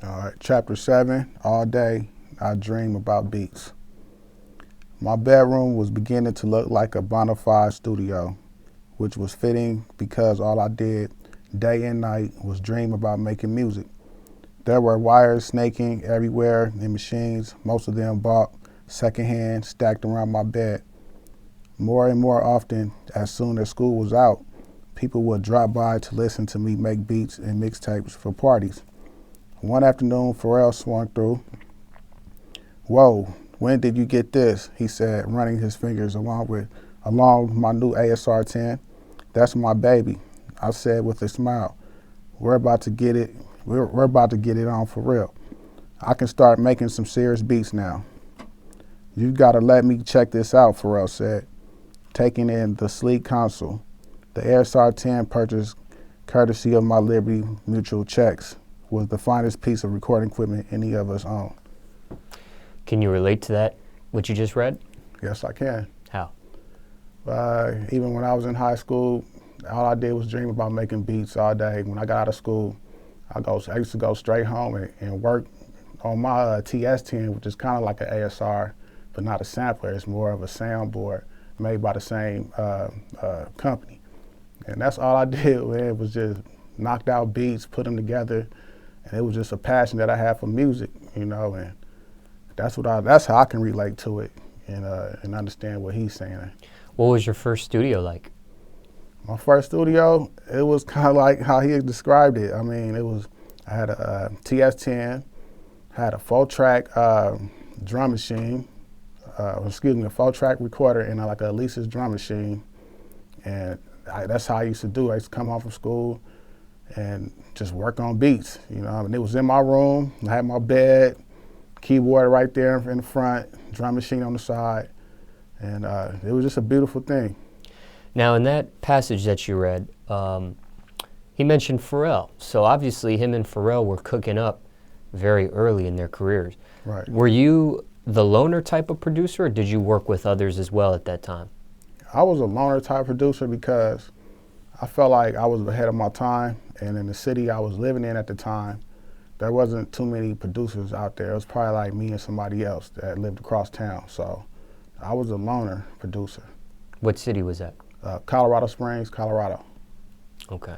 All right, chapter 7, all day I dream about beats. My bedroom was beginning to look like a bona fide studio, which was fitting because all I did day and night was dream about making music. There were wires snaking everywhere in machines, most of them bought secondhand, stacked around my bed. More and more often, as soon as school was out, people would drop by to listen to me make beats and mixtapes for parties. One afternoon, Pharrell swung through. "Whoa, when did you get this?" he said, running his fingers along my new ASR 10. "That's my baby," I said with a smile. We're about to get it. We're about to get it on for real. I can start making some serious beats now. "You gotta let me check this out," Pharrell said, taking in the sleek console. The ASR 10 purchased courtesy of my Liberty Mutual checks was the finest piece of recording equipment any of us own. Can you relate to that, what you just read? Yes, I can. How? Even when I was in high school, all I did was dream about making beats all day. When I got out of school, I used to go straight home and work on my TS10, which is kind of like an ASR, but not a sampler. It's more of a soundboard made by the same company. And that's all I did, man. It was just knocked out beats, put them together, and it was just a passion that I had for music, and that's how I can relate to it and understand what he's saying. What was your first studio like? My first studio, it was kind of like how he described it. I mean, I had a TS10, had a 4-track drum machine, a 4-track recorder, and like a Lisa's drum machine. And that's how I used to do it. I used to come home from school and just work on beats, And it was in my room. I had my bed, keyboard right there in the front, drum machine on the side, and it was just a beautiful thing. Now, in that passage that you read, he mentioned Pharrell. So obviously him and Pharrell were cooking up very early in their careers. Right. Were you the loner type of producer, or did you work with others as well at that time? I was a loner type producer because I felt like I was ahead of my time, and in the city I was living in at the time, there wasn't too many producers out there. It was probably like me and somebody else that lived across town. So I was a loner producer. What city was that? Colorado Springs, Colorado. Okay.